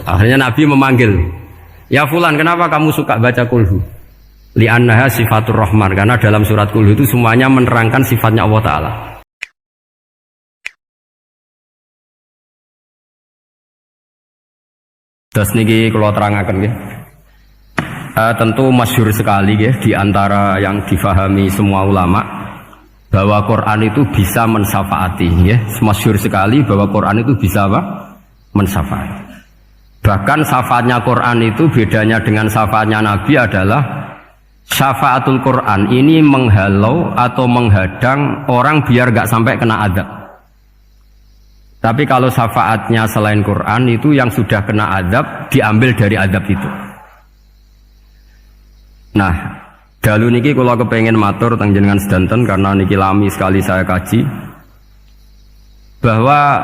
Akhirnya Nabi memanggil, ya fulan, kenapa kamu suka baca kulhu? Li'annaha sifatur rahman, karena dalam surat kulhu itu semuanya menerangkan sifatnya Allah Ta'ala. Terus niki kalau terangkan ya. Tentu masyhur sekali ya di antara yang difahami semua ulama bahwa Quran itu bisa mensyafaati ya. Masyhur sekali bahwa Quran itu bisa apa? Mensyafaati. Bahkan syafaatnya Quran itu bedanya dengan syafaatnya Nabi adalah syafaatul Quran ini menghalau atau menghadang orang biar gak sampai kena azab. Tapi kalau syafaatnya selain Quran itu yang sudah kena azab diambil dari azab itu. Nah, dalu niki kalau kepengen matur teng jenengan sedanten karena niki lami sekali saya kaji bahwa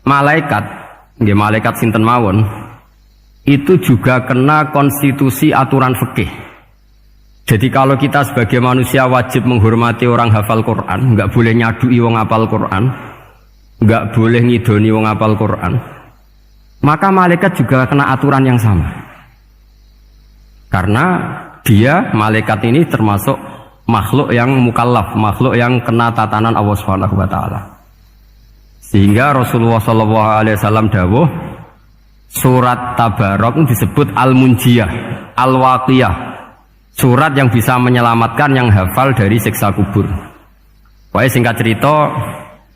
malaikat, nggih malaikat sinten mawon itu juga kena konstitusi aturan fikih. Jadi kalau kita sebagai manusia wajib menghormati orang hafal Quran, nggak boleh nyadui wong hafal Quran, nggak boleh ngidoni wong hafal Quran, maka malaikat juga kena aturan yang sama. Karena dia, malaikat ini termasuk makhluk yang mukallaf, makhluk yang kena tatanan Allah Subhanahu wa taala. Sehingga Rasulullah SAW dawuh, surat Tabarok disebut Al-Munjiyah, Al-Waqiyah, surat yang bisa menyelamatkan yang hafal dari siksa kubur. Pokoknya singkat cerita,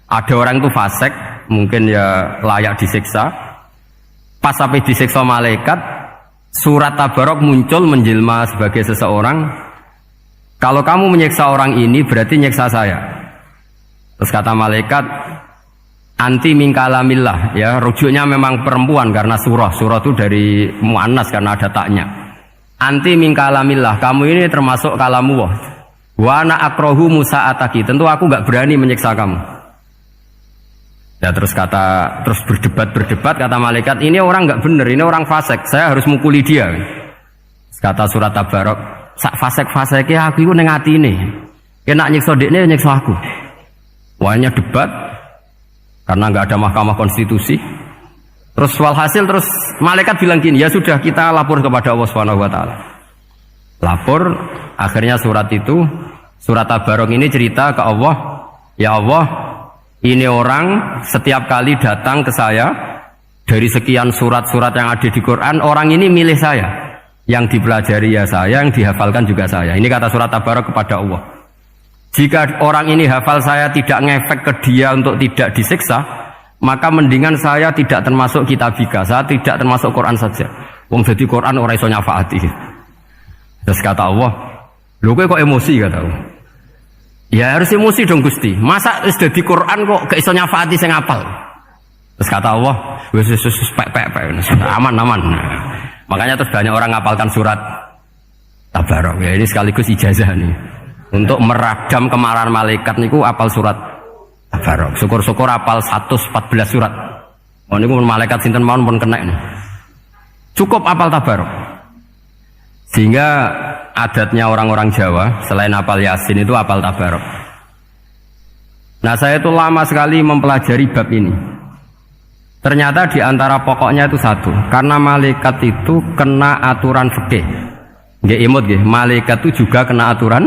ada orang itu fasik, mungkin ya layak disiksa. Pas sampai disiksa malaikat, surat Tabarok muncul menjelma sebagai seseorang. Kalau kamu menyiksa orang ini berarti nyiksa saya. Terus kata malaikat, anti min kalamillah, ya rujuknya memang perempuan karena surah itu dari muannas karena ada taknya. Anti min kalamillah, kamu ini termasuk kalamullah. Wa ana akrahu musa'ataki, tentu aku gak berani menyiksa kamu. Ya terus berdebat kata malaikat, ini orang nggak bener, ini orang fasik, saya harus mukuli dia. Kata surat Tabarok, sak fasik-fasiknya aku itu neng hati ini, kena nyiksa dekne nyiksa aku. Wahnya debat karena nggak ada mahkamah konstitusi. Terus walhasil terus malaikat bilang gini, ya sudah kita lapor kepada Allah Subhanahu wa taala. Lapor, akhirnya surat Tabarok ini cerita ke Allah, ya Allah, ini orang setiap kali datang ke saya dari sekian surat-surat yang ada di Quran, orang ini milih saya, yang dipelajari ya saya, yang dihafalkan juga saya. Ini kata surat Tabarok kepada Allah. Jika orang ini hafal saya tidak ngefek ke dia untuk tidak disiksa, maka mendingan saya tidak termasuk kitabika, saya tidak termasuk Quran saja. Wong jadi Quran orang iso nyafaati. Terus kata Allah, lho kowe kok emosi kata Allah. Ya harus emosi dong Gusti. Masa wis dadi Quran kok gak iso nyafaati sing apal. Terus kata Allah, wis pek aman. Makanya terus banyak orang ngapalkan surat Tabarok. Ya ini sekaligus ijazah nih. Untuk meradam kemarahan malaikat niku apal surat Tabarok. Syukur-syukur apal 114 surat. Oh niku malaikat sinten mawon pun kena ini. Cukup apal Tabarok. Sehingga adatnya orang-orang Jawa selain apal Yasin itu apal Tabarok. Nah saya itu lama sekali mempelajari bab ini. Ternyata di antara pokoknya itu satu, karena malaikat itu kena aturan fikih. Nggih imut nggih, malaikat itu juga kena aturan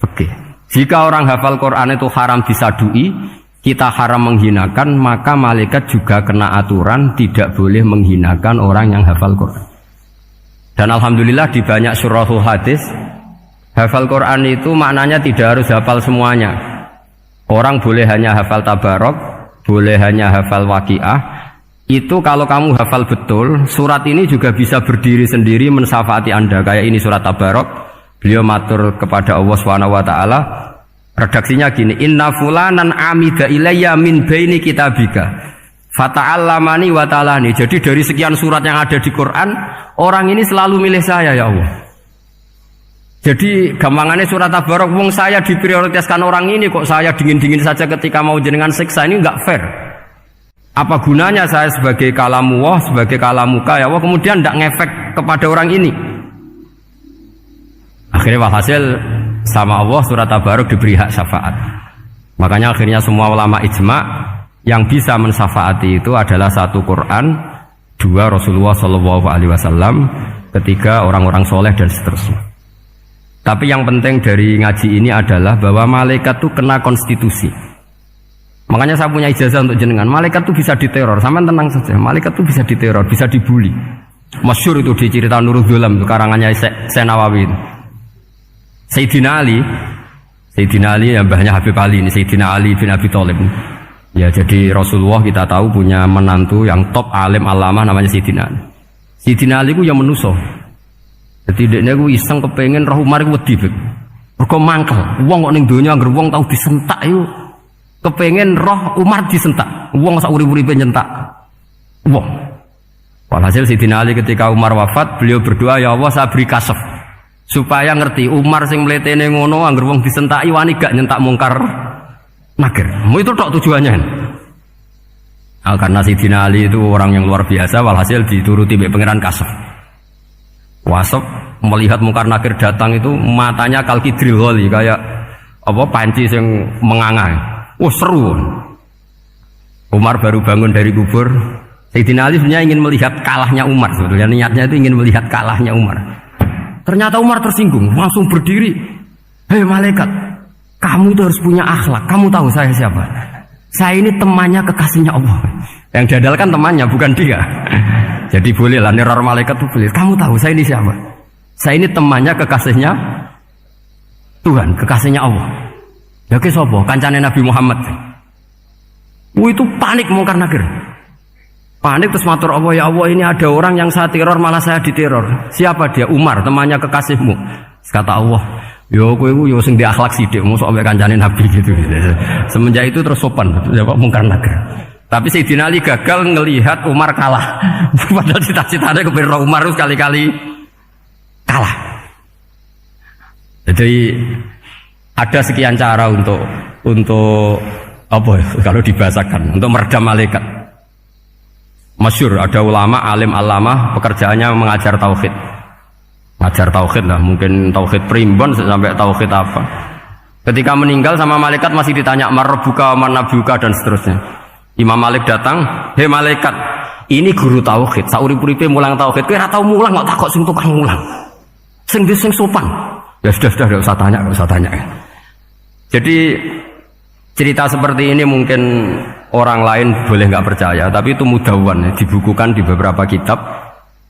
fikih. Jika orang hafal Quran itu haram disadui, kita haram menghinakan, maka malaikat juga kena aturan tidak boleh menghinakan orang yang hafal Quran. Dan alhamdulillah di banyak surahul hadis, hafal Quran itu maknanya tidak harus hafal semuanya. Orang boleh hanya hafal Tabarok, boleh hanya hafal Waqiah. Itu kalau kamu hafal betul, surat ini juga bisa berdiri sendiri mensyafaati Anda. Kayak ini surat Tabarok, beliau matur kepada Allah SWT. Redaksinya gini, inna fulanan amida ilayya min baini kitabika fata'allamani wa ta'alani. Jadi dari sekian surat yang ada di Quran, orang ini selalu milih saya ya Allah. Jadi gampangannya surat Tabarok, wong saya diprioritaskan orang ini, kok saya dingin-dingin saja ketika mau jenengan siksa, ini enggak fair. Apa gunanya saya sebagai kalamullah, sebagai kalamuka ya Allah, kemudian tidak ngefek kepada orang ini. Akhirnya hasil sama Allah surat Tabarok diberi hak syafaat. Makanya akhirnya semua ulama ijma' yang bisa mensyafaati itu adalah satu Quran dua Rasulullah Shallallahu Alaihi Wasallam, ketiga orang-orang soleh dan seterusnya. Tapi yang penting dari ngaji ini adalah bahwa malaikat itu kena konstitusi. Makanya saya punya ijazah untuk jenengan. Malaikat itu bisa diteror, sampean tenang saja. Malaikat itu bisa diteror, bisa dibully. Masyhur itu di cerita Nurul Dhulam, karangannya Senawawi. Sayyidina Ali yang mbahnya Habib Ali ini, Sayyidina Ali bin Abi Thalib. Ya, jadi Rasulullah kita tahu punya menantu yang top alim alama namanya Sayyidina Ali. Sayyidina Ali ku yang menuso. Jadi dekne ku iseng kepengin roh Umar ku wedi. Mergo mangkel. Wong kok ning donya anggere wong tau disentak iku kepengin roh Umar disentak. Wong sak urip-uripe nyentak wong. Walhasil Sayyidina Ali ketika Umar wafat, beliau berdoa, ya Allah saya beri kasaf supaya ngerti Umar sing mletene ngono anggere wong disentaki wani gak nyentak mungkar nakir. Itu tok tujuannya. Nah, karena Sayyidina Ali itu orang yang luar biasa, walhasil dituruti mbek pangeran kasaf. Wasop melihat mungkar nakir datang itu matanya kalkidril ghali, kayak apa panci yang menganga. Seru. Umar baru bangun dari kubur. Sayyidina Ali sebenarnya ingin melihat kalahnya Umar, sebetulnya niatnya itu ingin melihat kalahnya Umar. Ternyata Umar tersinggung, langsung berdiri. Hei malaikat, kamu itu harus punya akhlak. Kamu tahu saya siapa? Saya ini temannya kekasihnya Allah. Yang diandalkan temannya, bukan dia. Jadi bolehlah neror malaikat itu boleh. Kamu tahu saya ini siapa? Saya ini temannya kekasihnya Tuhan, kekasihnya Allah. Ya ke sopo, kancane Nabi Muhammad. Itu panik mungkar nakir. Panik terus matur Allah, ya Allah ini ada orang yang saya teror malah saya diteror. Siapa dia? Umar, temannya kekasihmu. Kata Allah, yo kowe yo sing di akhlak sithik, mosok ambek kancane Nabi gitu. Semenjak itu terus sopan, jawab mungkar nakir. Tapi Sayyidina Ali gagal ngelihat Umar kalah. Padahal cita-citanya kepira Umar itu sekali-kali kalah. Jadi ada sekian cara untuk apa kalau dibahasakan untuk meredam malaikat. Masyhur ada ulama alim alama pekerjaannya mengajar tauhid. Ngajar tauhid lah, mungkin tauhid primbon sampai tauhid apa. Ketika meninggal sama malaikat masih ditanya marbuka, manabuka dan seterusnya. Imam Malik datang, hei malaikat, ini guru tauhid, saurip-uripe mulang tauhid, kowe ora tau mulang kok takok sing tukang mulang. Sing sopan. Ya sudah enggak usah tanya. Jadi cerita seperti ini mungkin orang lain boleh nggak percaya, tapi itu mudawwan, dibukukan di beberapa kitab,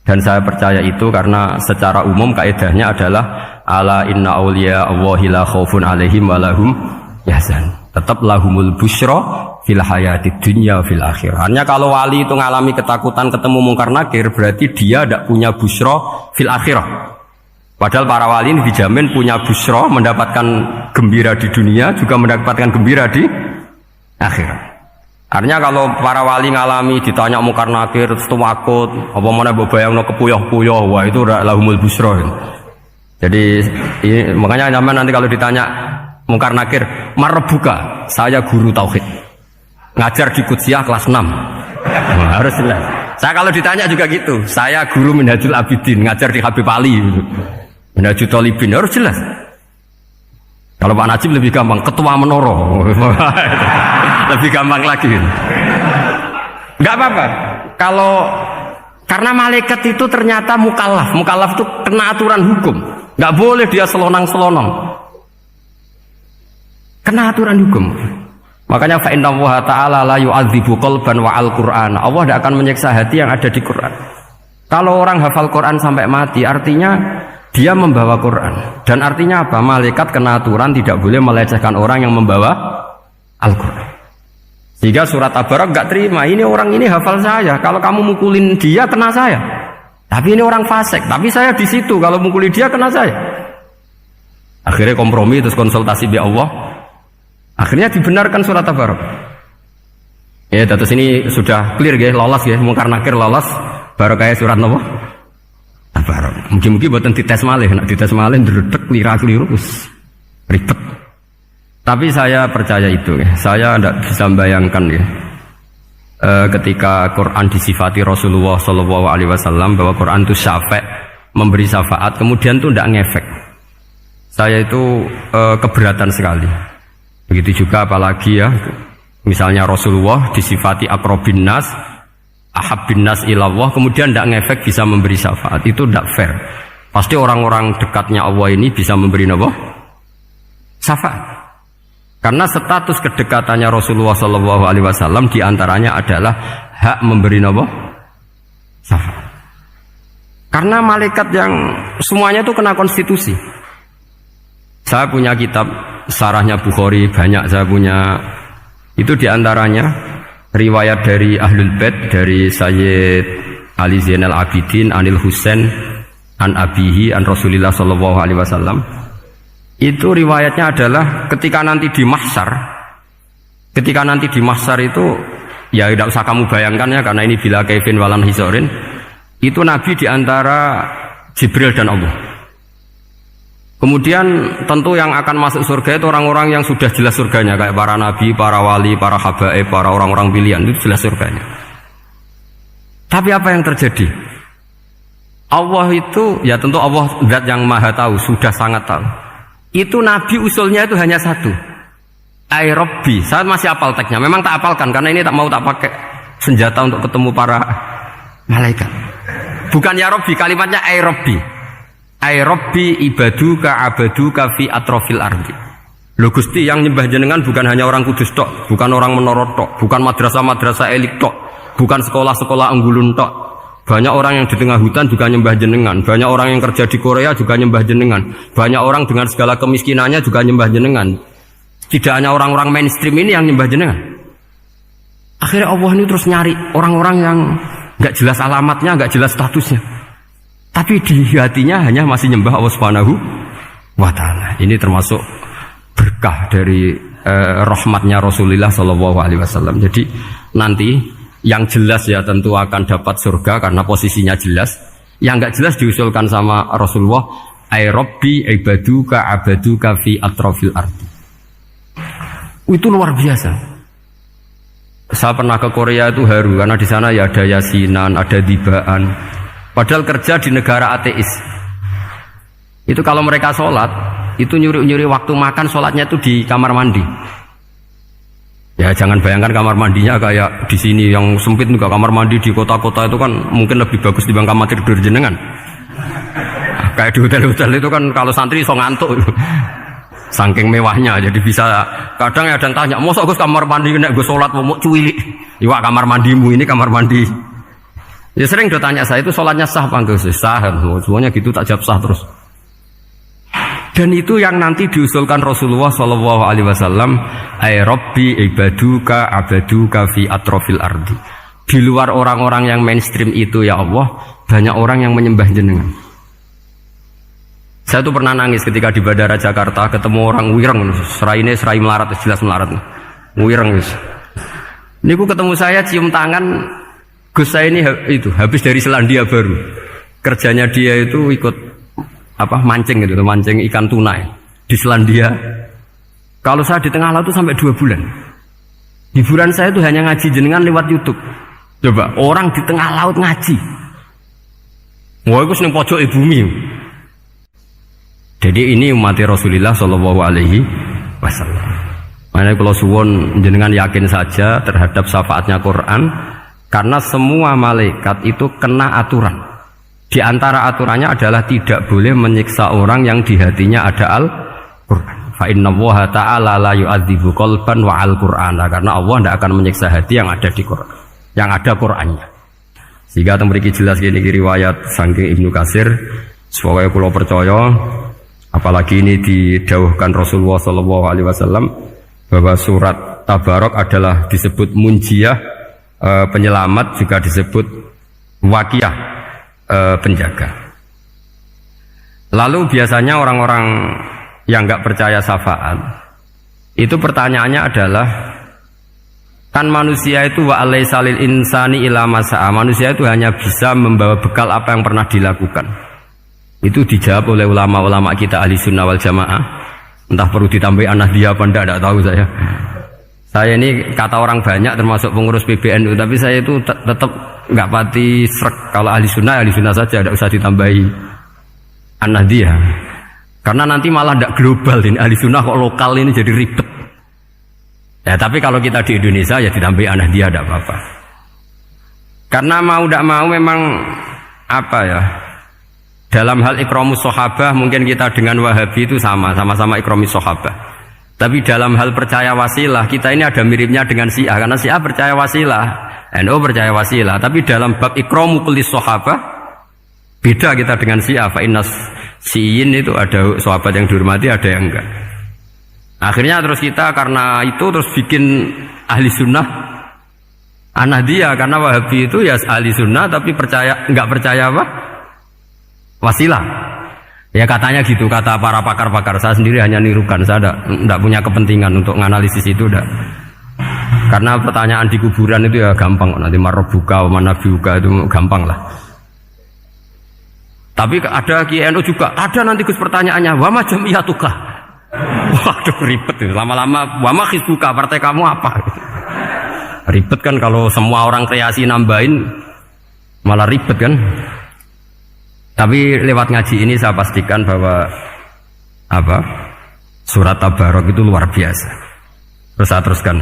dan saya percaya itu karena secara umum kaidahnya adalah ala inna auliya Allahi la khaufun alaihim wa lahum yahzan. Tetap lahumul busyra fil hayatid dunya fil akhirah. Hanya kalau wali itu ngalami ketakutan ketemu mungkar nakir, berarti dia tidak punya busyra fil akhirah. Padahal para wali ini dijamin punya busyra, mendapatkan gembira di dunia, juga mendapatkan gembira di akhirat. Artinya kalau para wali ngalami ditanya mungkar nakir, terus takut, apa mana bayangno kepuyah-puyah, wah itu lahumul busyra. Jadi makanya zaman nanti kalau ditanya mungkar nakir, marbuka, saya guru tauhid, ngajar di Qudsiyah kelas 6. Harus jelas. Saya kalau ditanya juga gitu, saya guru Minhajul Abidin, ngajar di Habib Ali, Minhajul Thalibin, harus jelas. Kalau Pak Najib lebih gampang, ketua menoro, lebih gampang lagi. Enggak apa-apa. Kalau karena malaikat itu ternyata mukallaf itu kena aturan hukum, nggak boleh dia selonang-selonong. Kena aturan hukum. Makanya fa inna Allah ta'ala la yu'adzibu qalban wa al-Qur'an. Allah tidak akan menyiksa hati yang ada di Quran. Kalau orang hafal Quran sampai mati, artinya dia membawa Quran. Dan artinya apa? Malaikat kena aturan tidak boleh melecehkan orang yang membawa Al-Quran. Sehingga surat Tabarak gak terima. Ini orang ini hafal saya. Kalau kamu mukulin dia, kena saya. Tapi ini orang fasik. Tapi saya di situ. Kalau mukulin dia, kena saya. Akhirnya kompromi terus konsultasi bi Allah. Akhirnya dibenarkan surat Tabarak. Ya, terus ini sudah clear ya, lolos ya, mungkar nakir lolos. Baru kayak surat apa? Tabarak. Mungkin buatan dites malih, nak dites malih ndredeg keliru ribet. Tapi saya percaya itu ya. Saya tidak bisa membayangkan ya. Ketika Quran disifati Rasulullah SAW bahwa Quran itu syafa', memberi syafaat, kemudian itu tidak ngefek. Saya itu keberatan sekali. Begitu juga apalagi ya, misalnya Rasulullah disifati akrobin nas, ahabbin nas ilallah kemudian tidak ngefek bisa memberi syafaat, itu tidak fair. Pasti orang-orang dekatnya Allah ini bisa memberi apa? Syafaat. Karena status kedekatannya Rasulullah SAW diantaranya adalah hak memberi apa? Syafaat. Karena malaikat yang semuanya itu kena konstitusi. Saya punya kitab syarahnya Bukhari banyak, saya punya itu diantaranya riwayat dari Ahlul Bait dari Sayyid Ali Zainal Abidin Anil Husain an abihi an Rasulillah sallallahu alaihi wasallam. Itu riwayatnya adalah ketika nanti di mahsyar itu ya tidak usah kamu bayangkan ya, karena ini bila kaifin walan hisorin, itu Nabi diantara Jibril dan Allah. Kemudian tentu yang akan masuk surga itu orang-orang yang sudah jelas surganya, kayak para nabi, para wali, para habaib, para orang-orang pilihan, itu jelas surganya. Tapi apa yang terjadi? Allah itu, ya tentu Allah zat yang maha tahu, sudah sangat tahu. Itu Nabi usulnya itu hanya satu, Ay Rabbi. Saya masih hafal teksnya, memang tak hafalkan karena ini tak mau tak pakai senjata untuk ketemu para malaikat. Bukan ya Rabbi, kalimatnya Ay Rabbi. Ay Rabbi ibaduka abaduka fi atrofil ardi. Lho Gusti, yang nyembah jenengan bukan hanya orang Kudus tok, bukan orang Menara tok, bukan madrasah-madrasah elit tok, bukan sekolah-sekolah Anggulun tok. Banyak orang yang di tengah hutan juga nyembah jenengan, banyak orang yang kerja di Korea juga nyembah jenengan, banyak orang dengan segala kemiskinannya juga nyembah jenengan. Tidak hanya orang-orang mainstream ini yang nyembah jenengan. Akhirnya Allah ini terus nyari orang-orang yang gak jelas alamatnya, gak jelas statusnya, tapi di hatinya hanya masih nyembah Allah Subhanahu wa ta'ala. Ini termasuk berkah dari rahmatnya Rasulullah sallallahu alaihi wasallam. Jadi nanti yang jelas ya tentu akan dapat surga karena posisinya jelas. Yang enggak jelas diusulkan sama Rasulullah, ay Rabbi ibaduka abaduka fi atrofil ardi. Itu luar biasa. Saya pernah ke Korea itu haru karena di sana ya ada yasinan, ada dibaan. Padahal kerja di negara ateis. Itu kalau mereka sholat, itu nyuri-nyuri waktu makan sholatnya itu di kamar mandi. Ya jangan bayangkan kamar mandinya kayak di sini yang sempit juga. Kamar mandi di kota-kota itu kan mungkin lebih bagus dibanding kamar tidur jenengan. Kayak di hotel-hotel itu kan kalau santri so ngantuk. Saking mewahnya, jadi bisa kadang ada yang tanya, mosok Gus kamar mandi nek gue sholat mau cuili. Iwak kamar mandimu ini kamar mandi. Ya sering dia tanya saya itu sholatnya sah apa enggak? Sah, semuanya gitu tak jawab sah terus. Dan itu yang nanti diusulkan Rasulullah Shallallahu Alaihi Wasallam, ay Rabbi ibaduka abaduka fi atrofil ardi. Di luar orang-orang yang mainstream itu ya Allah, banyak orang yang menyembah jenengan. Saya tuh pernah nangis ketika di Bandara Jakarta ketemu orang wireng, serai melarat, jelas melarat, wireng. Ini aku ketemu saya cium tangan. Gus saya ini itu habis dari Selandia Baru. Kerjanya dia itu ikut mancing gitu, mancing ikan tuna di Selandia. Kalau saya di tengah laut itu sampai 2 bulan. Hiburan saya itu hanya ngaji jenengan lewat YouTube. Coba orang di tengah laut ngaji. Wah, itu seneng pojok bumi. Jadi ini umat Rasulullah Shallallahu Alaihi Wasallam. Makanya kalau suwon jenengan yakin saja terhadap syafaatnya Quran, karena semua malaikat itu kena aturan. Di antara aturannya adalah tidak boleh menyiksa orang yang di hatinya ada Al-Quran. Fa innallaha ta'ala la yu'adzibu qalban wa al-Qur'ana. Karena Allah tidak akan menyiksa hati yang ada di Quran, yang ada Qurannya. Sehingga memiliki jelas gini riwayat saking Ibnu Katsir. Semoga kula percaya, apalagi ini didhawuhkan Rasulullah sallallahu alaihi wasallam bahwa surat Tabarok adalah disebut munjiyah, penyelamat, juga disebut waqiyah, penjaga. Lalu biasanya orang-orang yang nggak percaya syafaat itu pertanyaannya adalah, kan manusia itu wa alaisa lil insani ila masa'a, manusia itu hanya bisa membawa bekal apa yang pernah dilakukan. Itu dijawab oleh ulama-ulama kita ahli sunnah wal jamaah. Entah perlu ditambahi anahdia apa enggak tahu saya. Saya ini kata orang banyak termasuk pengurus PBNU, tapi saya itu tetap nggak pati srek. Kalau ahli sunnah saja, tidak usah ditambahi an-nahdiyah. Karena nanti malah tidak global ini, ahli sunnah kok lokal ini jadi ribet. Ya tapi kalau kita di Indonesia ya ditambahi an-nahdiyah tidak apa-apa. Karena mau tidak mau memang apa ya, dalam hal ikramus sahabah mungkin kita dengan Wahabi itu sama-sama ikramus sahabah. Tapi dalam hal percaya wasilah kita ini ada miripnya dengan Syiah, karena Syiah percaya wasilah, NU percaya wasilah. Tapi dalam bab ikramu kulli sahabah beda kita dengan Syiah. Fa innas Syiin itu ada sahabat yang dihormati, ada yang enggak. Akhirnya terus kita karena itu terus bikin ahli sunnah Ahmadiyah, karena Wahabi itu ya ahli sunnah tapi enggak percaya apa? Wasilah. Ya katanya gitu, kata para pakar-pakar. Saya sendiri hanya nirukan, saya tidak punya kepentingan untuk menganalisis itu. Karena pertanyaan di kuburan itu ya gampang, nanti marbuka, manabiuka itu gampang lah. Tapi ada KNU juga, ada nanti Gus pertanyaannya, wama jamiyatuka. Waduh ribet itu, lama-lama wama hizbuka, partai kamu apa? Ribet kan kalau semua orang kreasi nambahin, malah ribet kan. Tapi lewat ngaji ini saya pastikan bahwa surat Tabarok itu luar biasa. Terus saya teruskan.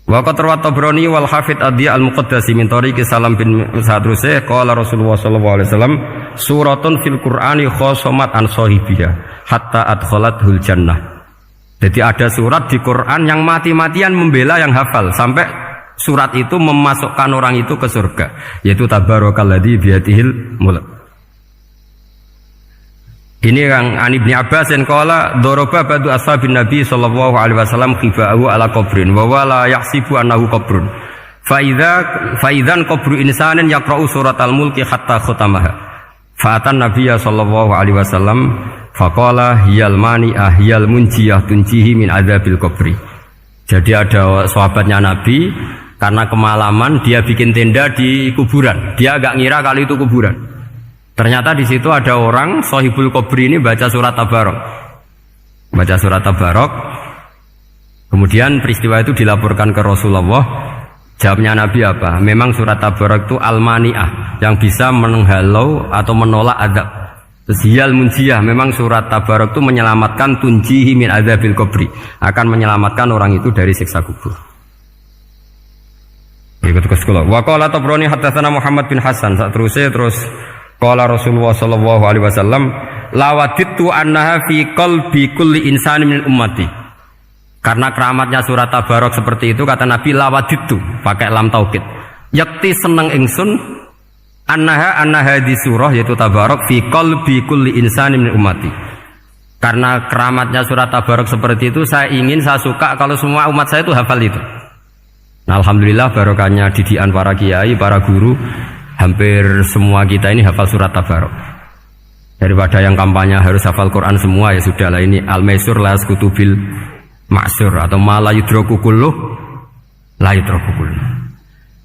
Wa qad rawat Tabrani wal Hafidz Adhiya al-Muqaddasi min tariqi Salam bin Sadrusih qala Rasulullah sallallahu alaihi wasallam suratun fil Qur'ani khosomat an sahibiha hatta adkhalathul jannah. Jadi ada surat di Quran yang mati-matian membela yang hafal sampai surat itu memasukkan orang itu ke surga, yaitu Tabarakalladzi biyadihil mulk. Ini yang Ani bin Abbas yang qala daraba ba'du ashabin Nabi sallallahu alaihi wasallam khiba'ahu ala qabrin wa wala yahsibu annahu qabrun. Fa idzan qabru insanin yaqra'u suratal mulki hatta khatamaha. Fa atan Nabiyya sallallahu alaihi wasallam faqala hiyal mani'ah hiyal munjiyah tunjihi min adzabil qabri. Jadi ada sahabatnya Nabi karena kemalaman dia bikin tenda di kuburan. Dia agak ngira kalau itu kuburan. Ternyata di situ ada orang Sohibul Qabri ini baca surat Tabarok. Baca surat Tabarok. Kemudian peristiwa itu dilaporkan ke Rasulullah. Jawabnya Nabi apa? Memang surat Tabarok itu al-mani'ah, yang bisa menghalau atau menolak azab. Terus hiyal munjiyah, memang surat Tabarok itu menyelamatkan tunjihi min adzabil qabri, akan menyelamatkan orang itu dari siksa kubur. Ikut ke sekolah. Wa qala Tabrani haddatsana Muhammad bin Hasan. Terus qala Rasulullah sallallahu alaihi wasallam lawadittu annaha fi qalbi kulli insani min ummati. Karena keramatnya surat Tabarok seperti itu, kata Nabi lawadittu pakai lam taukid. Yakti seneng ingsun annaha di surah yaitu Tabarok fi qalbi kulli insani min ummati. Karena keramatnya surat Tabarok seperti itu, saya suka kalau semua umat saya itu hafal itu. Nah, alhamdulillah barokahnya didikan para kiai, para guru, hampir semua kita ini hafal surat Tabarok. Daripada yang kampanye harus hafal Quran semua, ya sudahlah, ini al-maisur la yasqutubil ma'sur atau ma la yudraku kulluh la yudraku kulluh.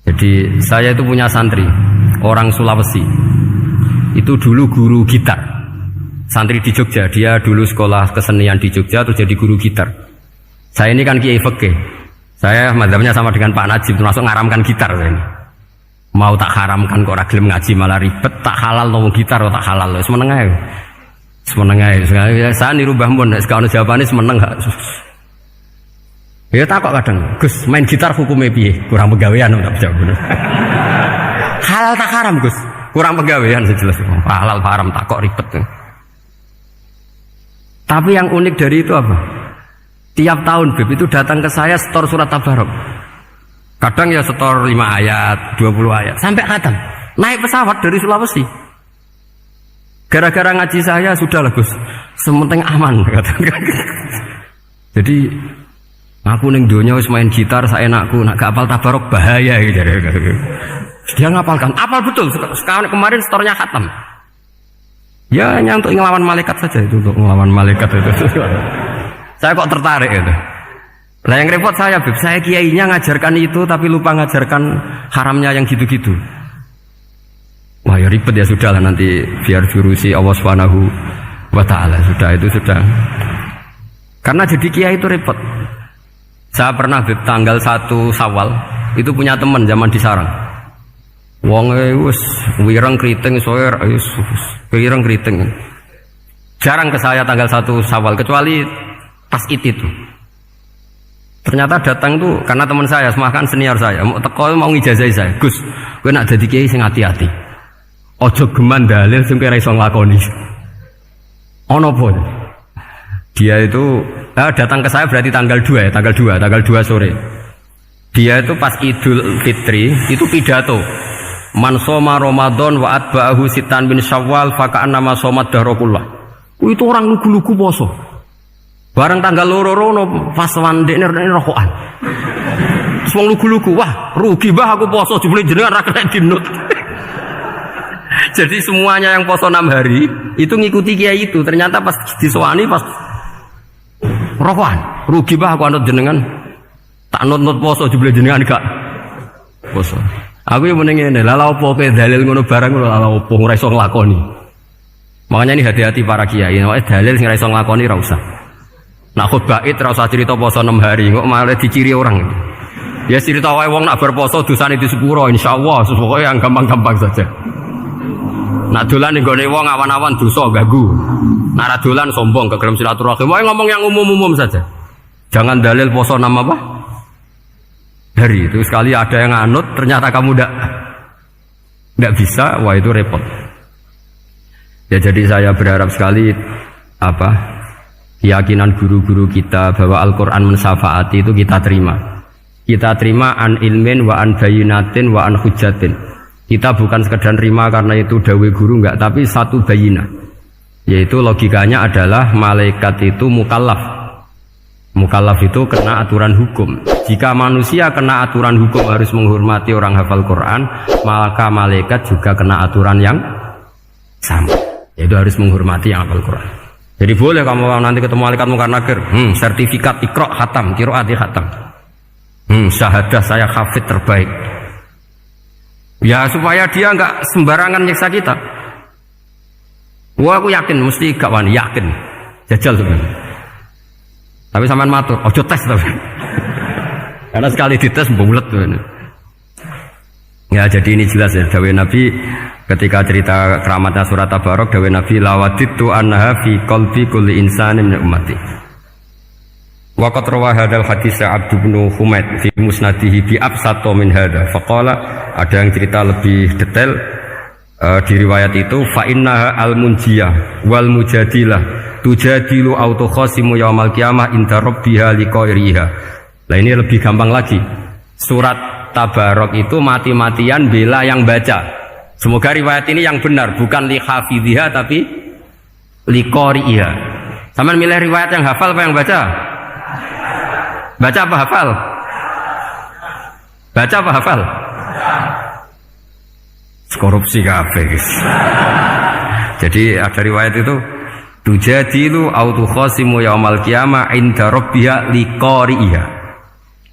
Jadi saya itu punya santri orang Sulawesi. Itu dulu guru gitar. Santri di Jogja, dia dulu sekolah kesenian di Jogja terus jadi guru gitar. Saya ini kan kiai fikih. Saya mazhabnya sama dengan Pak Najib, termasuk ngaramkan gitar saya ini. Mau tak haramkan kok ora gelem ngaji malah ribet, tak halal ngomong gitar kok tak halal. Semeneng ae. Semeneng ae. Saya niru Mbah Mun, nek ono jawabane semeneng gak. Ya takok kadang, Gus, main gitar hukumnya piye? Kurang pegawean tak jawab. Halal tak haram, Gus? Kurang pegawean sejelas. Halal haram takok ribet. Tapi yang unik dari itu apa? Tiap tahun Beb itu datang ke saya setor surat Tabarok. Kadang ya setor 5 ayat, 20 ayat, sampai khatam. Naik pesawat dari Sulawesi. Gara-gara ngaji saya, sudahlah Gus, sementing aman. Jadi, aku ning donya wis main gitar saenakku, nak gak apal Tabarok bahaya gitu. Dia ngapalkan, apal betul. Sekarang kemarin setornya khatam. Ya hanya untuk ngelawan malaikat saja itu, untuk ngelawan malaikat itu. Saya kok tertarik itu. Nah yang repot saya, Beb, saya kiainya ngajarkan itu tapi lupa ngajarkan haramnya yang gitu-gitu. Wah ya ribet ya, sudahlah nanti biar diurusi Allah Subhanahu wa ta'ala. Sudah itu sudah. Karena jadi kiai itu repot. Saya pernah, Beb, tanggal 1 Syawal itu punya teman zaman di Sarang. Wong wis wireng kriting soer wis wireng kriting. Jarang ke saya tanggal 1 Syawal kecuali pas itu. Ternyata datang tuh karena teman saya, semakan senior saya, mau teko mau ngijazah saya. Gus, kowe nak dadi kiai sing hati-hati. Ojo geman dalil sing kira iso nglakoni. Ono apa? Dia itu datang ke saya berarti tanggal 2 ya, tanggal 2 sore. Dia itu pas Idul Fitri itu pidato. Man shoma Ramadan wa atba'ahu sitan bin Syawal fa ka'annama shomat dahrakullah. Itu orang lugu-lugu poso. Bareng tanggal loro-loro pas wandekne rokokan. Wong lugu-lugu, wah rugi bah aku poso jebule jenengan ra kena dinut. Jadi semuanya yang poso 6 hari itu ngikuti kiai itu. Ternyata pas disowani pas rokokan, rugi bah aku anut jenengan. Tak nut-nut poso jebule jenengan gak poso. Aku yang meneng ngene, lha opo kowe dalil ngono barang lho lha opo ora iso nglakoni. Makanya ini hati-hati para kiai, nek dalil sing ora iso nglakoni ra usah. Nak khutbah id ora usah cerita poso 6 hari, kok malah diciri orang. Ya cerita wae wong nak berposo dosane di sepuro insyaallah, pokoke yang gampang-gampang saja. Nak dolan ning gone wong awan-awan dosa ganggu. Nak ra dolan sombong kegerem silaturahim. Wae ngomong yang umum-umum saja. Jangan dalil poso 6 apa? Hari itu sekali ada yang anut ternyata kamu ndak bisa, wah itu repot. Ya jadi saya berharap sekali keyakinan guru-guru kita bahwa Al-Quran mensyafaati itu kita terima. Kita terima an ilmin wa an bayinatin wa an hujatin. Kita bukan sekedar terima karena itu dawai guru enggak, tapi satu bayinah. Yaitu logikanya adalah malaikat itu mukallaf. Mukallaf itu kena aturan hukum. Jika manusia kena aturan hukum harus menghormati orang hafal Quran, maka malaikat juga kena aturan yang sama. Yaitu harus menghormati yang hafal Quran. Jadi boleh kamu nanti ketemu malaikat mungkar nakir, sertifikat Iqra khatam, qiraati khatam. Syahadah saya hafid terbaik. Ya supaya dia enggak sembarangan nyiksa kita. Wah aku yakin mesti gak wani, yakin. Jajal sebenarnya. Tapi sampean matur, ojo tes tapi. Karena sekali dites bulet tuh. Ya jadi ini jelas ya dawuh Nabi ketika cerita keramatnya surat Tabarok, dawuh Nabi lawaditu annaha fi qalbi kulli insanin min ummati. Wa qad rawa hadzal hadits Abd bin Humaid fi musnadihi bi absato min hadza. Faqala ada yang cerita lebih detail di riwayat itu fa innaha al-munjiyah wal mujadilah tujadilu autokhasimu yaumal qiyamah inda rabbiha liqairiha. Lah ini lebih gampang lagi. Surat Tabarok itu mati-matian bela yang baca. Semoga riwayat ini yang benar, bukan li hafidhiha tapi li qari'iha. Sama milih riwayat yang hafal apa yang baca? Baca apa hafal? Baca apa hafal? Korupsi kabeh guys. Jadi ada riwayat itu tujadilu autu khasimu yaumal qiyamah inda rabbiha li qari'iha.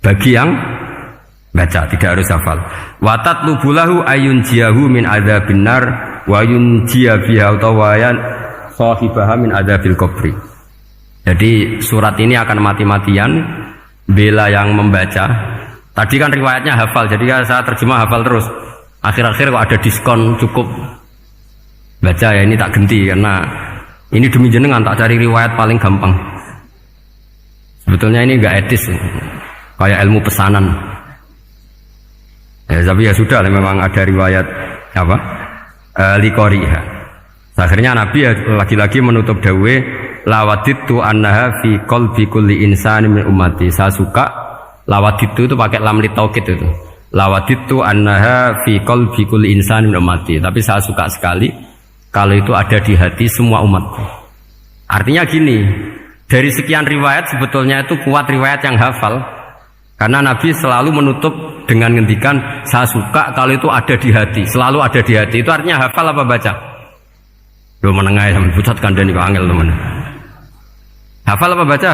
Bagi yang baca, tidak harus hafal. Watat lubulahu ayun jiahu min adzabin nar wa yun jia biha utawayan sahibaha min adzabil qabri. Jadi surat ini akan mati-matian bela yang membaca. Tadi kan riwayatnya hafal, jadi saya terjemah hafal terus. Akhir-akhir kok ada diskon cukup baca ya, ini tak ganti karena ini demi jenengan tak cari riwayat paling gampang. Sebetulnya ini enggak etis, kayak ilmu pesanan. Ya, tapi ya sudah, memang ada riwayat apa? Liqoriha. Akhirnya Nabi ya lagi-lagi menutup dawe lawaditu annaha fi qalbi kulli insani min ummati. Saya suka lawaditu itu pakai lam li taukid itu. Lawaditu annaha fi qalbi kulli insani min ummati. Tapi saya suka sekali kalau itu ada di hati semua umatku. Artinya gini, dari sekian riwayat sebetulnya itu kuat riwayat yang hafal. Karena Nabi selalu menutup dengan ngendikan saya suka kalau itu ada di hati, selalu ada di hati. Itu artinya hafal apa baca? Loh menengah sampai pucat kandani kok angel teman. Hafal apa baca?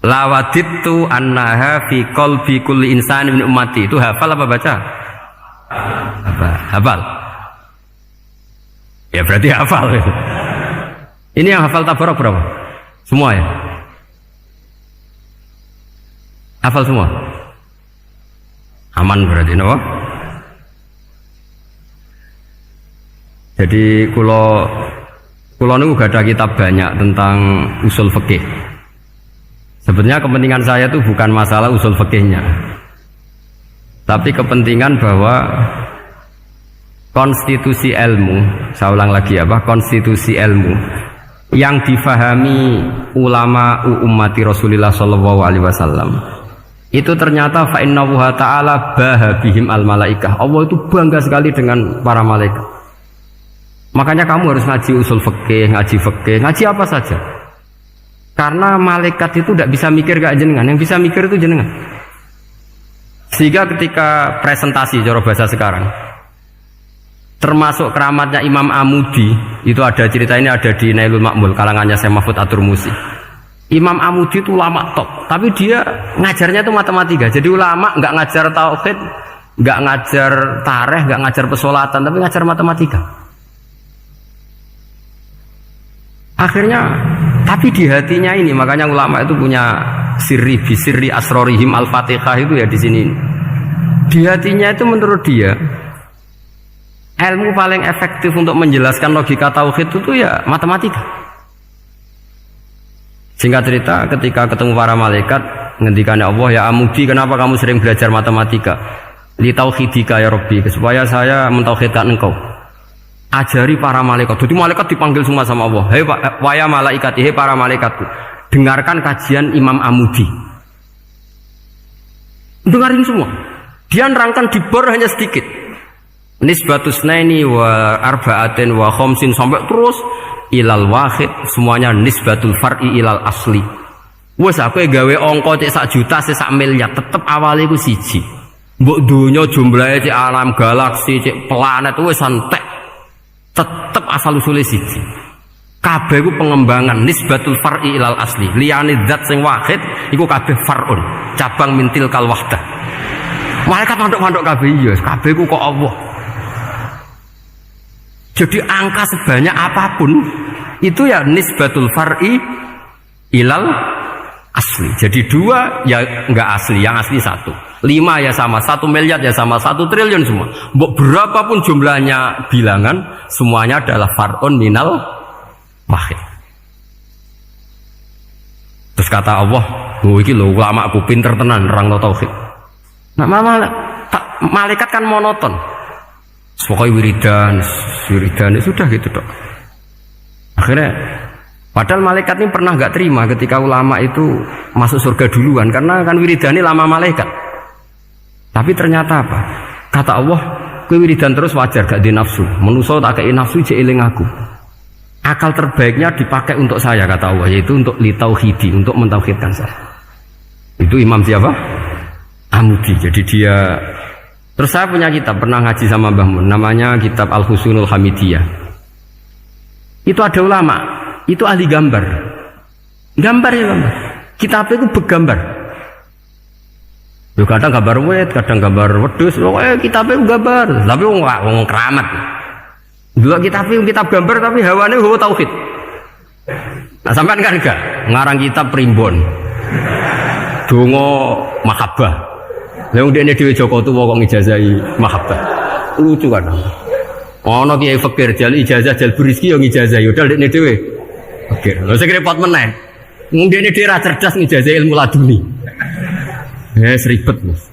Lawaditu annaha fi qalbi kulli insani min ummati. Itu hafal apa baca? Hafal. Ya berarti hafal. Ini yang hafal Tabarok berapa? Semua ya? Hafal semua? Aman berarti, no? Jadi kalau Kulo niku gak ada kitab banyak tentang usul fikih. Sebenarnya kepentingan saya itu bukan masalah usul fikihnya, tapi kepentingan bahwa konstitusi ilmu, saya ulang lagi konstitusi ilmu yang difahami ulama ummati Rasulullah sallallahu alaihi wasallam itu ternyata fa innahu ta'ala bahabihim al malaikah. Allah itu bangga sekali dengan para malaikat. Makanya kamu harus ngaji usul fikih, ngaji apa saja. Karena malaikat itu tidak bisa mikir gak jenengan, yang bisa mikir itu jenengan. Sehingga ketika presentasi cara bahasa sekarang, termasuk keramatnya Imam Amudi, itu ada cerita ini ada di Nailul Ma'mul kalangannya Syekh Mahfud At-Turmusi. Imam Amudi itu ulama top, tapi dia ngajarnya itu matematika. Jadi ulama nggak ngajar tauhid, nggak ngajar tarikh, nggak ngajar pesolatan, tapi ngajar matematika. Akhirnya, tapi di hatinya ini, makanya ulama itu punya sirri bisirri asrorihim al-fatihah itu ya di sini. Di hatinya itu menurut dia ilmu paling efektif untuk menjelaskan logika tauhid itu ya matematika. Singkat cerita, ketika ketemu para malaikat, ngendikannya Allah, ya Amudi, kenapa kamu sering belajar matematika? Li tauhidika ya Rabbi, supaya saya mentauhidkan engkau. Ajari para malaikat. Jadi malaikat dipanggil semua sama Allah. Hei waya malaikat, hei para malaikatku, dengarkan kajian Imam Amudi. Dengarin semua. Dia nerangkan di bor hanya sedikit. Nisbatus naini wa arba'atin wa khamsin sampai terus ilal wahid, semuanya nisbatul far'i ilal asli. Wes aku gawe angka cek 1 juta cek 1 miliar tetep awalnya iku siji. Mbok donya jumlahe cek alam galaksi cek planet wes santek. Tetep asal usule siji. Kabeh iku pengembangan nisbatul far'i ilal asli. Liyane zat sing wahid iku kabeh far'un, cabang mintil kal wahdah. Malaikat manduk-manduk kabeh iya, kabeh iku kok Allah. Jadi angka sebanyak apapun itu ya nisbatul far'i ilal asli. Jadi 2 ya enggak asli, yang asli 1. 5 ya sama, 1 miliar ya sama, 1 triliun semua. Berapapun jumlahnya bilangan, semuanya adalah far'un minal wahid. Terus kata Allah, oh iki lho ulama aku pinter tenan nerangno tauhid. Nah, malaikat kan monoton. Pokoknya wiridan sudah gitu dok. Akhirnya padahal malaikat ini pernah nggak terima ketika ulama itu masuk surga duluan, karena kan wiridan ini lama malaikat. Tapi ternyata apa? Kata Allah, kowe wiridan terus wajar gak di nafsu. Manusa tak kei nafsu jek eling aku. Akal terbaiknya dipakai untuk saya, kata Allah, yaitu untuk litauhidi, untuk mentauhidkan saya. Itu Imam siapa? Amudi. Jadi dia. Terus saya punya kitab, pernah ngaji sama Mbah Mun, namanya kitab Al-Husunul Hamidiyah. Itu ada ulama, itu ahli gambar. Gambar ya gambar. Kitabnya itu bergambar. Yo kadang gambar wet, kadang gambar wedhus, pokoknya kitabnya gambar. Tapi wong keramat. Dulu kitab gambar tapi hawane hawa tauhid. Nah sampean kan enggak ngarang kitab primbon. Donga mahabbah. Yang dia ini Dewi Joko tuwa kok ngijazahi mahabbah. Lucu kan. Ono kiai fakir jal ijazah jal berizki yang ngijazahi udah dekne dhewe. Fakir. Lha sing repot meneh. Wong dekne dhewe ra cerdas ngijazahi ilmu laduni. Ribet, Mas.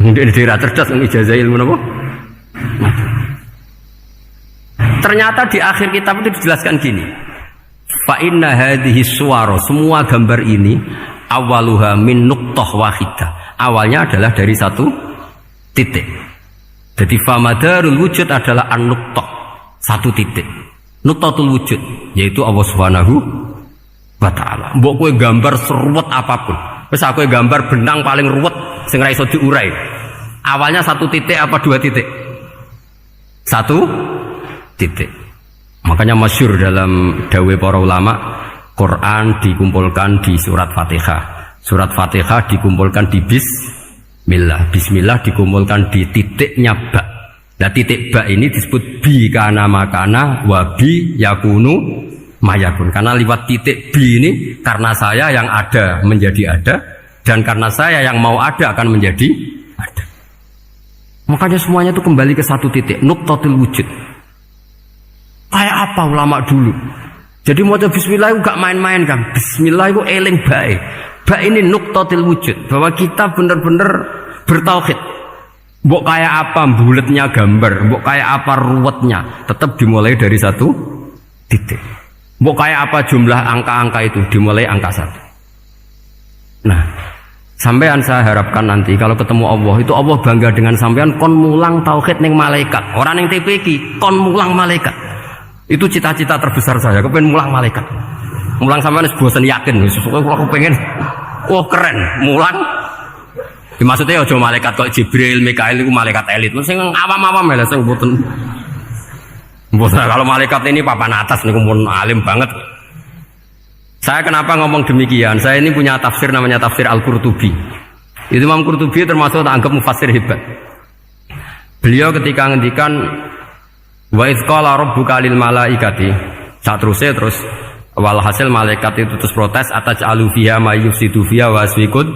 Wong dekne dhewe ra cerdas ngijazahi ilmu napa? Ternyata di akhir kitab itu dijelaskan gini. Fa inna hadhihi suwara, semua gambar ini awaluha min nuqtah wahidah. Awalnya adalah dari 1 titik. Jadi famadarul wujud adalah an-nuqtah, 1 titik. Nuqtatul wujud yaitu Allah Subhanahu wa taala. Mbok kowe gambar seruwet apapun. Wis aku gambar benang paling ruwet sing ra iso diurai. Awalnya 1 titik apa 2 titik? 1 titik. Makanya masyhur dalam dawuh para ulama, Quran dikumpulkan di surat Fatihah. Surat Fatihah dikumpulkan di Bismillah. Bismillah dikumpulkan di titiknya ba. Nah titik ba ini disebut bi kana makana wa bi yakunu mayakun. Karena lewat titik bi ini, karena saya yang ada menjadi ada, dan karena saya yang mau ada akan menjadi ada. Makanya semuanya itu kembali ke 1 titik, nuqtatul wujud. Kayak apa ulama dulu. Jadi mau bismillah itu gak main-main kan. Bismillah itu eling baik. Baik ini nuktatil wujud, bahwa kita benar-benar bertauhid. Mbok kayak apa bulatnya gambar, mbok kayak apa ruwetnya, tetap dimulai dari satu titik. Mbok kayak apa jumlah angka-angka itu, dimulai angka 1. Nah, sampean saya harapkan nanti kalau ketemu Allah itu Allah bangga dengan sampean kon mulang tauhid ning malaikat. Orang ning TPQ kon mulang malaikat. Itu cita-cita terbesar saya, kepengen mulang malaikat. Mulang sampean wis bosen yakin, sesuatu kalau pengen. Oh keren, mulang. Maksudnya aja malaikat kok Jibril, Mikail itu malaikat elit. Sing awam-awam ya sing mboten. Kalau malaikat ini papan atas niku mun alim banget. Saya kenapa ngomong demikian? Saya ini punya tafsir namanya tafsir Al-Qurtubi. Itu Imam Qurtubi termasuk tak anggap mufassir hebat. Beliau ketika ngendikan wa idz qala rabbuka lil malaikati, terus walhasil malaikat itu terus protes ataj'alu fiha may yufsidu fiha wa yasfikud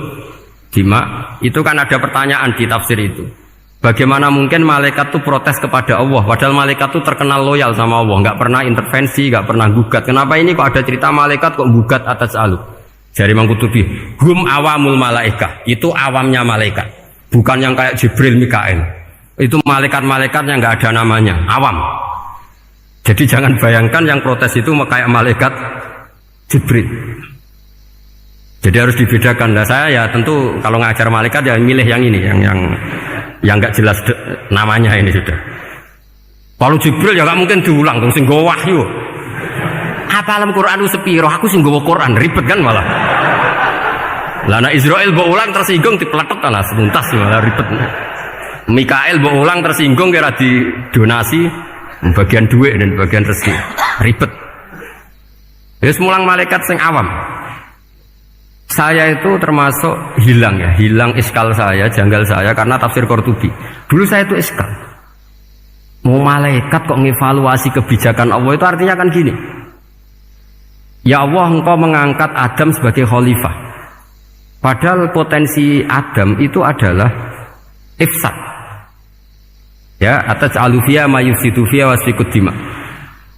dima. Itu kan ada pertanyaan di tafsir itu. Bagaimana mungkin malaikat itu protes kepada Allah, padahal malaikat itu terkenal loyal sama Allah, nggak pernah intervensi, nggak pernah gugat. Kenapa ini kok ada cerita malaikat kok gugat atas alu? Jadi Imam Qurtubi, hum awamul malaikah, itu awamnya malaikat, bukan yang kayak Jibril, Mikail. Itu malaikat-malaikat yang nggak ada namanya, awam. Jadi jangan bayangkan yang protes itu kayak malaikat Jibril. Jadi harus dibedakan. Nah saya ya tentu kalau ngajar malaikat ya milih yang ini, yang nggak jelas namanya ini sudah. Kalau Jibril ya nggak mungkin diulang dong, sing nggawa wahyu. Apa alam Quran itu sepiro? Aku sing nggawa Quran ribet kan malah. Lah nek Israil mbok ulang tersinggung dipletet lah semuntas malah ribet. Mikael mbok ulang tersinggung kira di donasi bagian duit dan bagian rezeki ribet. Ya mulang malaikat sing awam. Saya itu termasuk hilang iskal saya, janggal saya karena tafsir Qurtubi. Dulu saya itu iskal. Mau malaikat kok ngevaluasi kebijakan Allah itu artinya kan gini. Ya Allah, engkau mengangkat Adam sebagai khalifah. Padahal potensi Adam itu adalah ifsad. Ya, ataj'alu fiha may yufsidu fiha wa yasfikud dima.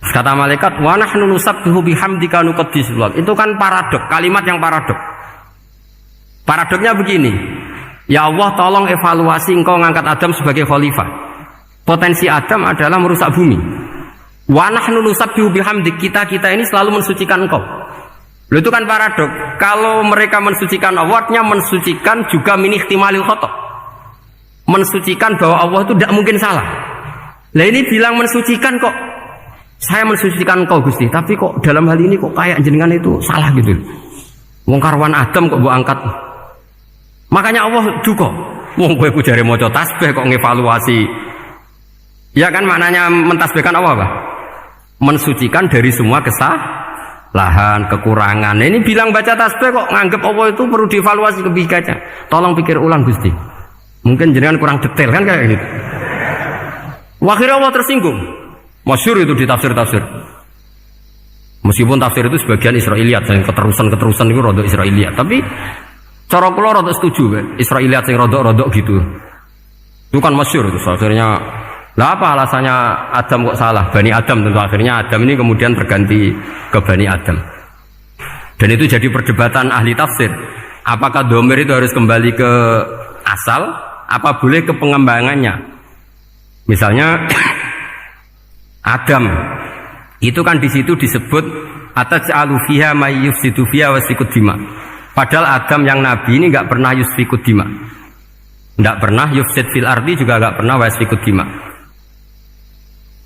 Kata malaikat, wa nahnu nusabbihu bihamdika nuqaddisu lak. Itu kan paradok, kalimat yang paradok. Paradoknya begini, ya Allah tolong evaluasi engkau ngangkat Adam sebagai khalifah. Potensi Adam adalah merusak bumi. Wa nahnu nusabbihu bihamdik, kita ini selalu mensucikan engkau. Loh, itu kan paradok. Kalau mereka mensucikan Allah, artinya mensucikan juga min ihtimalil khata'. Mensucikan bahwa Allah itu tidak mungkin salah. Lah ini bilang mensucikan kok. Saya mensucikan engkau Gusti, tapi kok dalam hal ini kok kayak jenengan itu salah gitu. Wong karwan Adam kok mbok angkat. Makanya Allah duka. Wong kowe ku jare maca tasbih kok ngevaluasi. Ya kan maknanya mentasbihkan Allah apa? Mensucikan dari semua kesalahan, kekurangan. Nah, ini bilang baca tasbih kok nganggep Allah itu perlu dievaluasi kebijakannya. Tolong pikir ulang Gusti. Mungkin jenengan kurang detail kan kayak gitu. Akhirnya Allah tersinggung. Masyhur itu di tafsir-tafsir. Meskipun tafsir itu sebagian Israiliyat, yang keterusan itu rodok Israiliyat, tapi cara kula rodok setuju, Israiliyat yang rodok gitu. Itu kan masyhur itu. Akhirnya, lah apa alasannya Adam kok salah? Bani Adam tentu akhirnya Adam ini kemudian terganti ke Bani Adam. Dan itu jadi perdebatan ahli tafsir. Apakah dhamir itu harus kembali ke asal? Apa boleh ke pengembangannya? Misalnya Adam itu kan di situ disebut ataj'alu fiha may yufsidu fiha wa yasfikud dima. Padahal Adam yang nabi ini enggak pernah yusfikud dima. Enggak pernah yufsid fil ardi, juga enggak pernah wa yasfikud dima.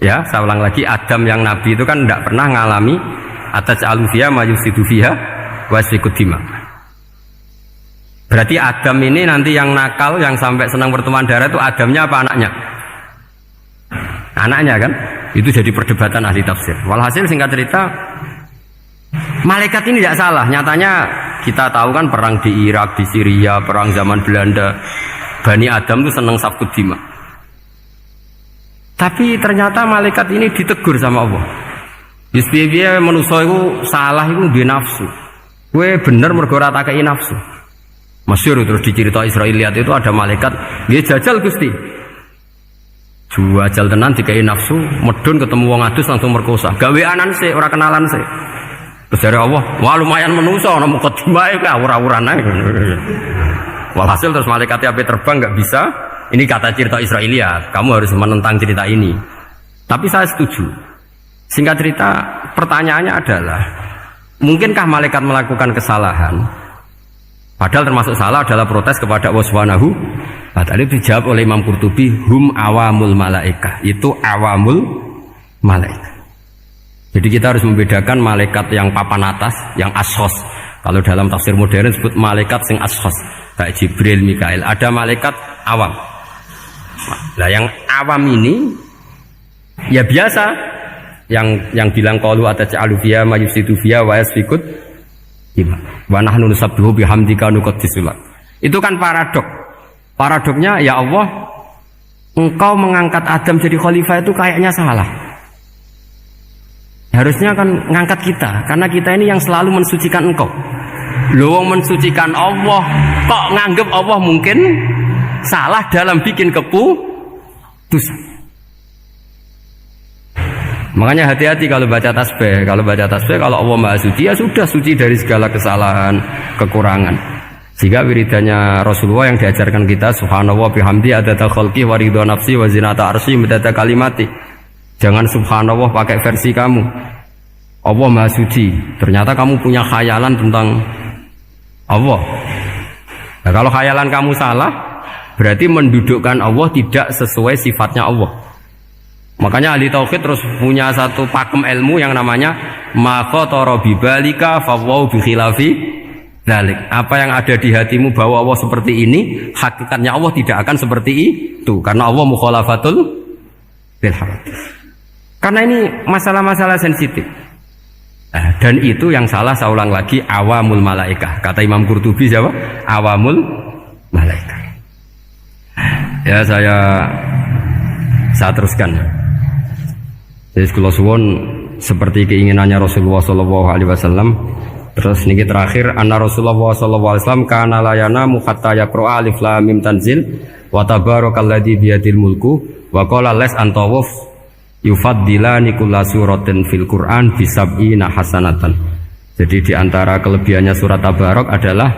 Ya, saya ulang lagi, Adam yang nabi itu kan enggak pernah ngalami ataj'alu fiha may yufsidu fiha wa yasfikud dima. Berarti Adam ini nanti yang nakal, yang sampai senang berteman darah itu Adamnya apa anaknya? Anaknya kan? Itu jadi perdebatan ahli tafsir. Walhasil singkat cerita, malaikat ini tidak salah. Nyatanya kita tahu kan perang di Irak, di Syria, perang zaman Belanda, Bani Adam itu senang safkud dima. Tapi ternyata malaikat ini ditegur sama Allah. Biar manusia itu salah itu di nafsu. Gue bener mergo ora takei nafsu. Masyhur terus dicerita Israiliyat itu ada malaikat, dia jajal Gusti. Juajal tenan dikai nafsu, medun ketemu wong adus langsung merkosa. Gaweanan sih, ora kenalan sih. Terus dari Allah, wah lumayan menuso, ana mukadimah ya awur-awuran ae. Walhasil terus malaikatnya api terbang nggak bisa. Ini kata cerita Israiliyat, kamu harus menentang cerita ini. Tapi saya setuju. Singkat cerita, pertanyaannya adalah, mungkinkah malaikat melakukan kesalahan? Padahal termasuk salah adalah protes kepada Allah Subhanahu wa ta'ala. Dijawab oleh Imam Qurtubi, hum awamul malaikah. Itu awamul malaikah. Jadi kita harus membedakan malaikat yang papan atas, yang ashos. Kalau dalam tafsir modern disebut malaikat sing ashos, kayak Jibril, Mikail. Ada malaikat awam. Nah, yang awam ini ya biasa, yang bilang qalu ataj'alu fiha ma yufsidu fiha wa yasfikut wa nahnu nusabbihu bihamdika nuqaddisu lak. Itu kan paradok. Paradoknya, ya Allah, engkau mengangkat Adam jadi khalifah itu kayaknya salah. Harusnya kan ngangkat kita, karena kita ini yang selalu mensucikan engkau. Loh, mensucikan Allah kok nganggep Allah mungkin salah dalam bikin keputusan. Makanya hati-hati kalau baca tasbih. Kalau baca tasbih, kalau Allah Maha Suci, ya sudah suci dari segala kesalahan, kekurangan. Sehingga wiridanya Rasulullah yang diajarkan kita, subhanallah bihamdi adada khalqi wa ridha nafsi wa zinata arsy midada kalimati. Jangan subhanallah pakai versi kamu. Allah Maha Suci. Ternyata kamu punya khayalan tentang Allah. Nah, kalau khayalan kamu salah, berarti mendudukkan Allah tidak sesuai sifatnya Allah. Makanya ahli tauhid terus punya satu pakem ilmu yang namanya ma khatara bibalika fawau bi khilafi dzalik. Apa yang ada di hatimu bahwa Allah seperti ini, hakikatnya Allah tidak akan seperti itu, karena Allah mukhalafatul bil hawadits. Karena ini masalah-masalah sensitif. Dan itu yang salah, saya ulang lagi, awamul malaikah. Kata Imam Qurtubi siapa? Awamul malaikah. Ya, saya teruskan. Jadi kalau suwon seperti keinginannya Rasulullah Shallallahu Alaihi Wasallam. Terus niki terakhir, anna Rasulullah Shallallahu Alaihi Wasallam kana layana muhatta yaqra alif lam mim tanzil wa tabarakalladzi biyadil mulku wa qala les antawuf yufaddilani kulla suratin fil Quran bisab'ina hasanatan. Jadi di antara kelebihannya surat Tabarok adalah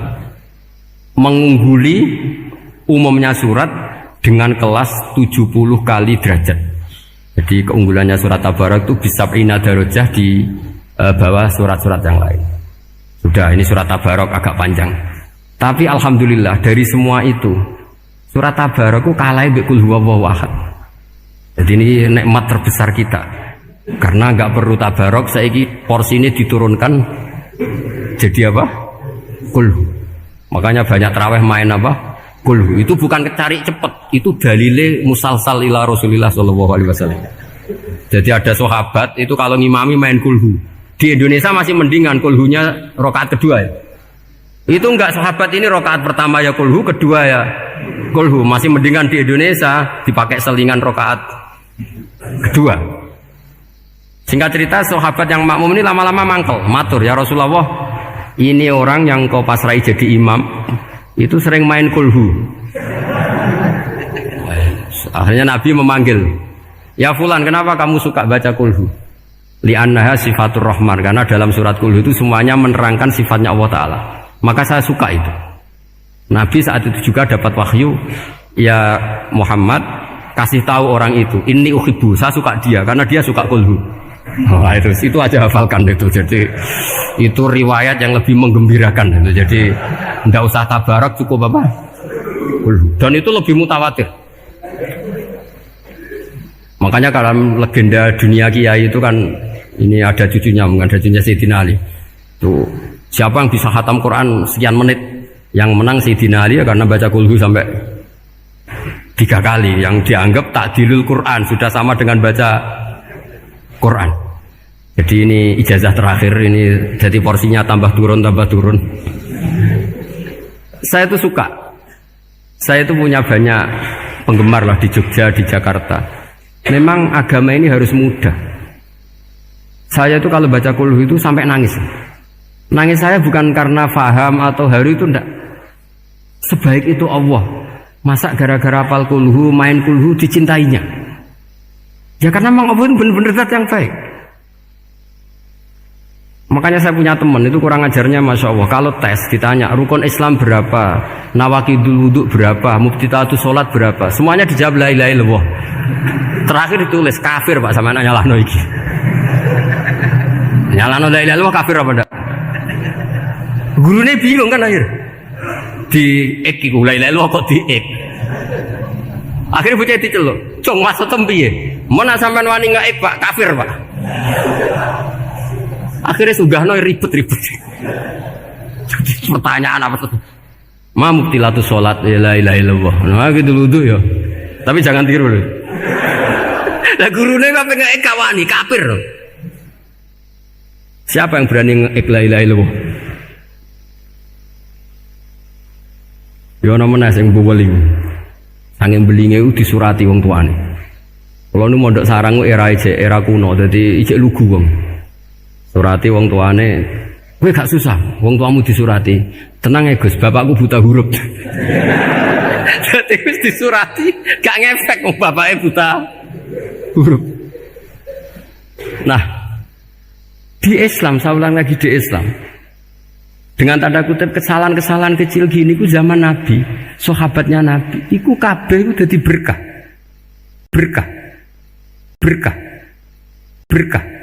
mengungguli umumnya surat dengan kelas 70 kali derajat. Jadi keunggulannya surat Tabarok itu bisab'ina darajah di bawah surat-surat yang lain. Sudah, ini surat Tabarok agak panjang. Tapi alhamdulillah dari semua itu surat Tabarok itu kalah bi qul huwallahu ahad. Jadi ini nikmat terbesar kita. Karena nggak perlu Tabarok, saiki porsi ini diturunkan jadi apa? Qul. Makanya banyak tarawih main apa? Qul. Itu bukan cari cepet, itu dalile musalsal ila Rasulillah sallallahu alaihi wasallam. Jadi ada sahabat itu kalau ngimami main kulhu. Di Indonesia masih mendingan kulhunya rakaat kedua ya. Itu enggak, sahabat ini rakaat pertama ya kulhu, kedua ya kulhu. Masih mendingan di Indonesia dipakai selingan rakaat kedua. Singkat cerita, sahabat yang makmum ini lama-lama mangkel, matur, ya Rasulullah, ini orang yang kau pasrai jadi imam itu sering main kulhu. Akhirnya Nabi memanggil, ya fulan, kenapa kamu suka baca kulhu? Li'annaha sifatur rahman, karena dalam surat kulhu itu semuanya menerangkan sifatnya Allah Ta'ala. Maka saya suka itu. Nabi saat itu juga dapat wahyu, ya Muhammad, kasih tahu orang itu, inni uhibbu, saya suka dia karena dia suka kulhu. Oh, itu aja hafalkan itu. Jadi itu riwayat yang lebih menggembirakan itu. Jadi tidak usah Tabarok, cukup apa? Kulhu. Dan itu lebih mutawatir. Makanya dalam legenda dunia kiai itu kan ini ada cucunya, mungkin ada cucunya Sayyidina Ali. Tuh, siapa yang bisa khatam Quran sekian menit, yang menang Sayyidina Ali ya, karena baca kulhu sampai 3 kali. Yang dianggap takdilul Quran, sudah sama dengan baca Quran. Jadi ini ijazah terakhir, ini jadi porsinya tambah turun. Saya itu suka. Saya itu punya banyak penggemar lah di Jogja, di Jakarta. Memang agama ini harus mudah. Saya itu kalau baca kulhu itu sampai nangis. Nangis saya bukan karena faham atau haru, itu enggak. Sebaik itu Allah. Masa gara-gara hafal kulhu, main kulhu dicintainya. Ya karena memang Allah itu benar-benar zat yang baik. Makanya saya punya teman itu kurang ajarnya Masya Allah. Kalau tes ditanya rukun Islam berapa, nawakidul wudhu berapa, muftitatus sholat berapa, semuanya dijawab la ilaha illallah. Terakhir ditulis kafir Pak sama anak nyalahno iki. Nyalahno la ilaha illallah kafir apa ndak? Gurunya bingung kan akhir. Di ek iku la ilaha illallah kok di ek. Akhirnya bocah diceluk, "Cung maksud piye? Mun sampean wani ngaik Pak, kafir Pak." Akhirnya sugahno ribet-ribet. Pertanyaan apa tuh? Ma muktilatus sholat la ilaha illallah. Nah gitu wudu ya. Tapi jangan tiru loh. Lah gurune kok pengen kawani kafir loh. Siapa yang berani ngek la ilaha illallah? Yo namanya sing beli. Sanging belinge itu disurati wong tuane. Kalau nu mondok sarang era kuno, jadi ijek lugu wong. Surati wong tuane, kowe gak susah, wong tuamu disurati. Tenang ya Gus, bapakku buta huruf. Jadi wis disurati, gak ngefek wong bapaknya buta huruf. Nah, di Islam, saya ulang lagi di Islam. Dengan tanda kutip kesalahan-kesalahan kecil gini ku zaman Nabi, sahabatnya Nabi, iku kabeh ku dadi berkah. Berkah. Berkah. Berkah.